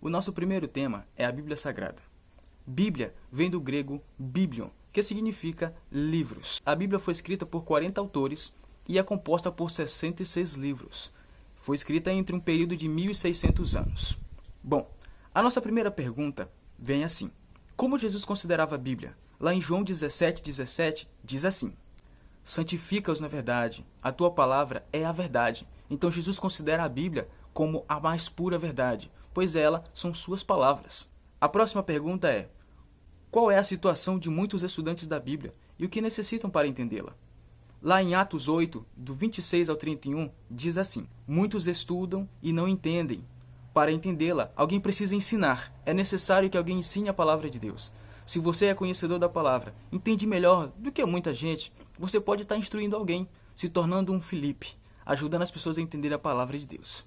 O nosso primeiro tema é a Bíblia Sagrada. Bíblia vem do grego biblion, que significa livros. A Bíblia foi escrita por 40 autores e é composta por 66 livros. Foi escrita entre um período de 1.600 anos. Bom, a nossa primeira pergunta vem assim. Como Jesus considerava a Bíblia? Lá em João 17:17 diz assim: santifica-os na verdade, a tua palavra é a verdade. Então Jesus considera a Bíblia como a mais pura verdade, pois ela são suas palavras. A próxima pergunta é: qual é a situação de muitos estudantes da Bíblia e o que necessitam para entendê-la? Lá em Atos 8, do 26 ao 31, diz assim: muitos estudam e não entendem. Para entendê-la, alguém precisa ensinar. É necessário que alguém ensine a palavra de Deus. Se você é conhecedor da palavra, entende melhor do que muita gente, você pode estar instruindo alguém, se tornando um Filipe, ajudando as pessoas a entender a palavra de Deus.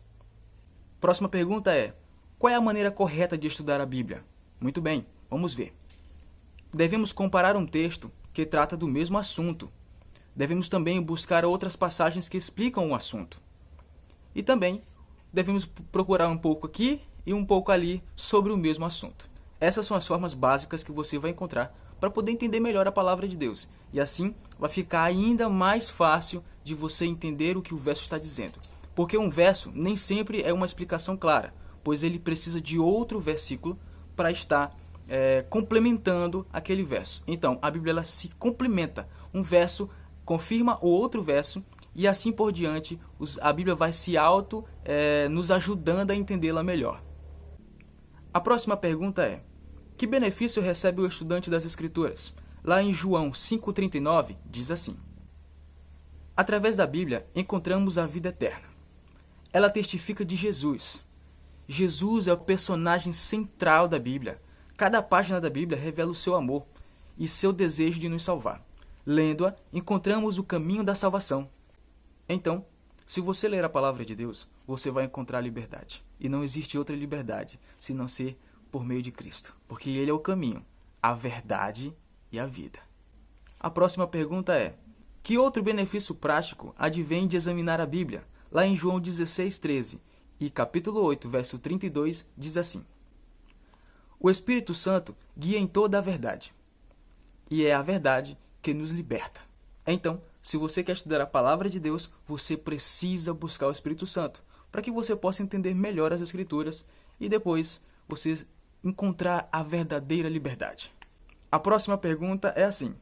Próxima pergunta é: qual é a maneira correta de estudar a Bíblia? Muito bem, vamos ver. Devemos comparar um texto que trata do mesmo assunto. Devemos também buscar outras passagens que explicam o assunto. E também devemos procurar um pouco aqui e um pouco ali sobre o mesmo assunto. Essas são as formas básicas que você vai encontrar para poder entender melhor a palavra de Deus. E assim vai ficar ainda mais fácil de você entender o que o verso está dizendo. Porque um verso nem sempre é uma explicação clara, pois ele precisa de outro versículo para estar complementando aquele verso. Então, a Bíblia ela se complementa. Um verso confirma o outro verso e assim por diante. A Bíblia vai se nos ajudando a entendê-la melhor. A próxima pergunta é: que benefício recebe o estudante das Escrituras? Lá em João 5,39 diz assim: através da Bíblia encontramos a vida eterna. Ela testifica de Jesus. Jesus é o personagem central da Bíblia. Cada página da Bíblia revela o seu amor e seu desejo de nos salvar. Lendo-a, encontramos o caminho da salvação. Então, se você ler a palavra de Deus, você vai encontrar liberdade. E não existe outra liberdade senão ser por meio de Cristo, porque Ele é o caminho, a verdade e a vida. A próxima pergunta é: que outro benefício prático advém de examinar a Bíblia? Lá em João 16:13 e capítulo 8, verso 32, diz assim: o Espírito Santo guia em toda a verdade, e é a verdade que nos liberta. Então, se você quer estudar a palavra de Deus, você precisa buscar o Espírito Santo, para que você possa entender melhor as Escrituras e depois você encontrar a verdadeira liberdade. A próxima pergunta é assim: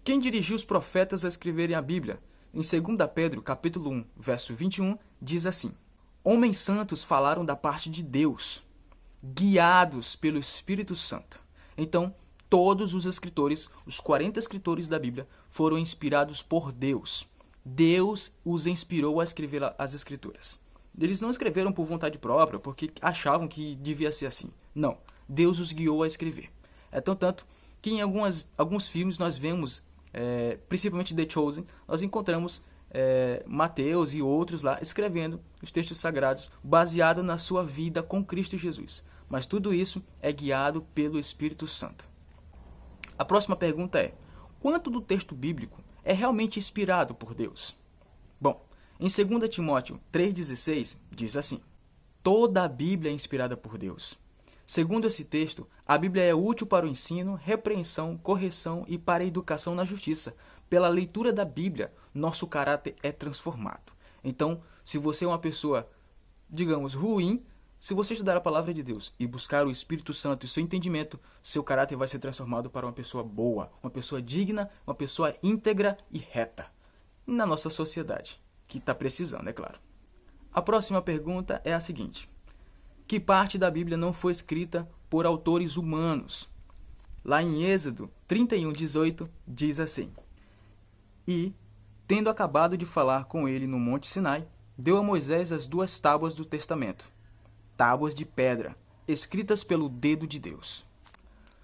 quem dirigiu os profetas a escreverem a Bíblia? Em 2 Pedro, capítulo 1, verso 21, diz assim: homens santos falaram da parte de Deus, guiados pelo Espírito Santo. Então, todos os escritores, os 40 escritores da Bíblia, foram inspirados por Deus. Deus os inspirou a escrever as Escrituras. Eles não escreveram por vontade própria, porque achavam que devia ser assim. Não, Deus os guiou a escrever. É tanto que em alguns filmes nós vemos, principalmente The Chosen, nós encontramos Mateus e outros lá escrevendo os textos sagrados baseado na sua vida com Cristo Jesus. Mas tudo isso é guiado pelo Espírito Santo. A próxima pergunta é: quanto do texto bíblico é realmente inspirado por Deus? Bom, em 2 Timóteo 3,16 diz assim: toda a Bíblia é inspirada por Deus. Segundo esse texto, a Bíblia é útil para o ensino, repreensão, correção e para a educação na justiça. Pela leitura da Bíblia, nosso caráter é transformado. Então, se você é uma pessoa, digamos, ruim, se você estudar a palavra de Deus e buscar o Espírito Santo e o seu entendimento, seu caráter vai ser transformado para uma pessoa boa, uma pessoa digna, uma pessoa íntegra e reta. Na nossa sociedade, que está precisando, é claro. A próxima pergunta é a seguinte: que parte da Bíblia não foi escrita por autores humanos? Lá em Êxodo 31:18 diz assim: e, tendo acabado de falar com ele no Monte Sinai, deu a Moisés as 2 tábuas do testamento, tábuas de pedra, escritas pelo dedo de Deus.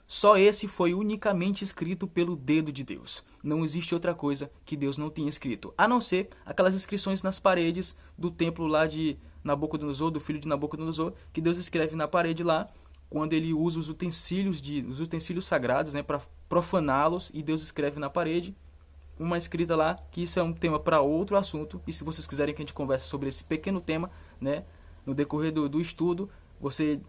Só esse foi unicamente escrito pelo dedo de Deus. Não existe outra coisa que Deus não tenha escrito, a não ser aquelas inscrições nas paredes do templo lá de Nabucodonosor, do filho de Nabucodonosor, que Deus escreve na parede lá, quando ele usa os utensílios sagrados, para profaná-los, e Deus escreve na parede uma escrita lá, que isso é um tema para outro assunto, e se vocês quiserem que a gente converse sobre esse pequeno tema, no decorrer do estudo, você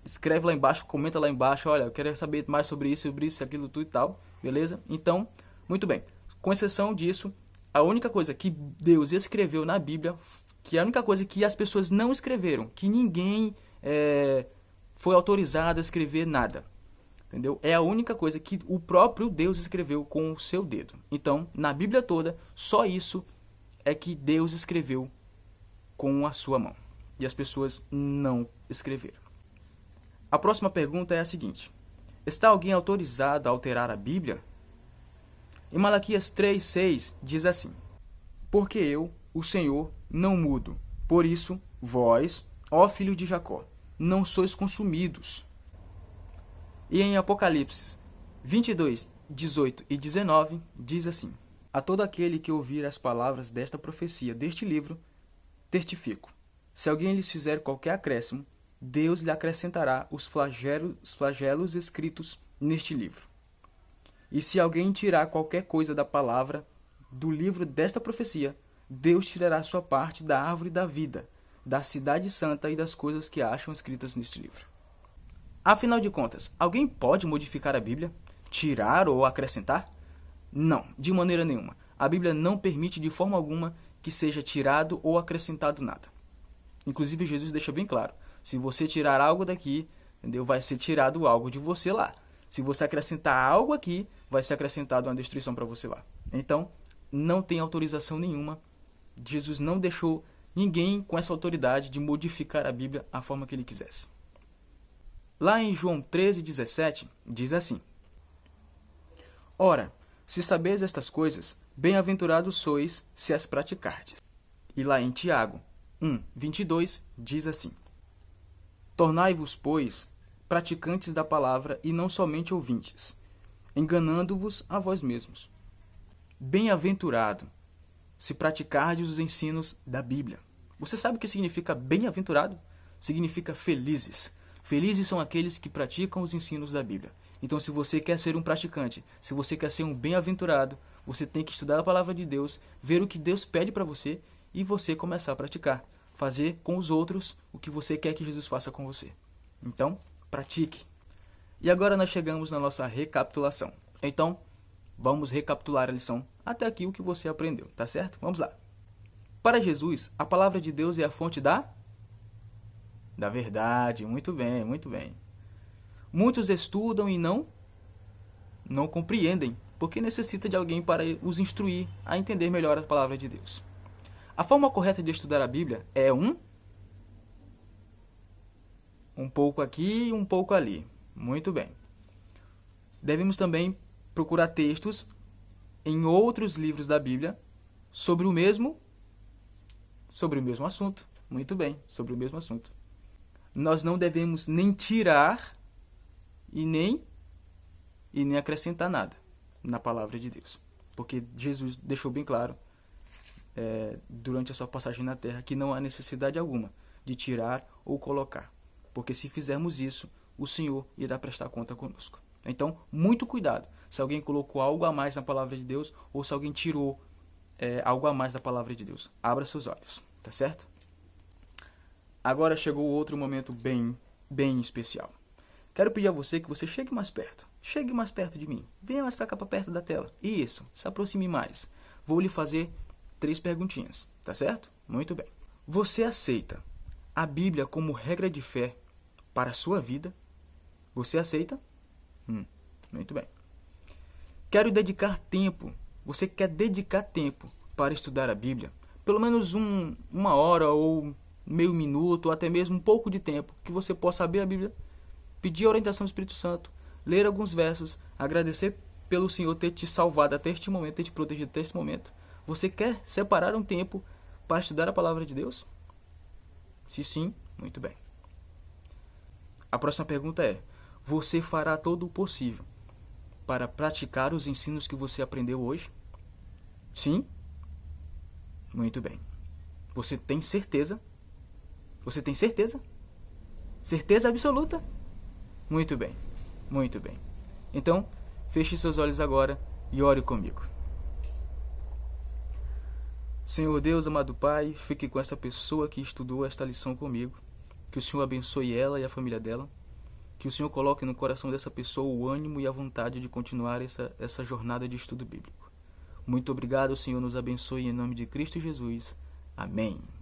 escreve lá embaixo, comenta lá embaixo, olha, eu quero saber mais sobre isso, aquilo, tudo e tal, beleza? Então, muito bem. Com exceção disso, a única coisa que Deus escreveu na Bíblia, que é a única coisa que as pessoas não escreveram, que ninguém foi autorizado a escrever nada, entendeu? É a única coisa que o próprio Deus escreveu com o seu dedo. Então, na Bíblia toda, só isso é que Deus escreveu com a sua mão. E as pessoas não escreveram. A próxima pergunta é a seguinte: está alguém autorizado a alterar a Bíblia? Em Malaquias 3:6 diz assim: porque eu, o Senhor, não mudo. Por isso, vós, ó filho de Jacó, não sois consumidos. E em Apocalipse 22:18 e 19 diz assim: a todo aquele que ouvir as palavras desta profecia deste livro, testifico. Se alguém lhes fizer qualquer acréscimo, Deus lhe acrescentará os flagelos escritos neste livro. E se alguém tirar qualquer coisa da palavra do livro desta profecia, Deus tirará sua parte da árvore da vida, da cidade santa e das coisas que acham escritas neste livro. Afinal de contas, alguém pode modificar a Bíblia? Tirar ou acrescentar? Não, de maneira nenhuma. A Bíblia não permite de forma alguma que seja tirado ou acrescentado nada. Inclusive, Jesus deixa bem claro: se você tirar algo daqui, entendeu? Vai ser tirado algo de você lá. Se você acrescentar algo aqui, vai ser acrescentado uma destruição para você lá. Então, não tem autorização nenhuma. Jesus não deixou ninguém com essa autoridade de modificar a Bíblia à forma que ele quisesse. Lá em João 13:17, diz assim: ora, se sabeis estas coisas, bem-aventurados sois se as praticardes. E lá em Tiago 1:22 diz assim: tornai-vos, pois, praticantes da palavra e não somente ouvintes, enganando-vos a vós mesmos. Bem-aventurado se praticardes os ensinos da Bíblia. Você sabe o que significa bem-aventurado? Significa felizes. Felizes são aqueles que praticam os ensinos da Bíblia. Então, se você quer ser um praticante, se você quer ser um bem-aventurado, você tem que estudar a palavra de Deus, ver o que Deus pede para você e você começar a praticar. Fazer com os outros o que você quer que Jesus faça com você. Então, pratique. E agora nós chegamos na nossa recapitulação. Então, vamos recapitular a lição até aqui o que você aprendeu, tá certo? Vamos lá. Para Jesus, a palavra de Deus é a fonte da verdade. Muito bem, muito bem. Muitos estudam e não compreendem, porque necessita de alguém para os instruir a entender melhor a palavra de Deus. A forma correta de estudar a Bíblia é um pouco aqui e um pouco ali. Muito bem. Devemos também procurar textos em outros livros da Bíblia sobre o mesmo assunto. Muito bem, sobre o mesmo assunto. Nós não devemos nem tirar e nem acrescentar nada na palavra de Deus. Porque Jesus deixou bem claro durante a sua passagem na terra que não há necessidade alguma de tirar ou colocar. Porque se fizermos isso, o Senhor irá prestar conta conosco. Então, muito cuidado se alguém colocou algo a mais na palavra de Deus ou se alguém tirou algo a mais da palavra de Deus. Abra seus olhos, tá certo? Agora chegou outro momento bem especial. Quero pedir a você que você chegue mais perto. Chegue mais perto de mim. Venha mais para cá, para perto da tela. Isso, se aproxime mais. Vou lhe fazer 3 perguntinhas, tá certo? Muito bem. Você aceita a Bíblia como regra de fé para a sua vida? Você aceita? Muito bem. Quero dedicar tempo. Você quer dedicar tempo para estudar a Bíblia? Pelo menos uma hora ou meio minuto, ou até mesmo um pouco de tempo, que você possa abrir a Bíblia, pedir a orientação do Espírito Santo, ler alguns versos, agradecer pelo Senhor ter te salvado até este momento, ter te protegido até este momento. Você quer separar um tempo para estudar a palavra de Deus? Se sim, muito bem. A próxima pergunta é: você fará todo o possível para praticar os ensinos que você aprendeu hoje? Sim? Muito bem. Você tem certeza? Você tem certeza? Certeza absoluta? Muito bem, muito bem. Então, feche seus olhos agora e ore comigo. Senhor Deus, amado Pai, fique com essa pessoa que estudou esta lição comigo. Que o Senhor abençoe ela e a família dela. Que o Senhor coloque no coração dessa pessoa o ânimo e a vontade de continuar essa jornada de estudo bíblico. Muito obrigado, o Senhor nos abençoe em nome de Cristo Jesus. Amém.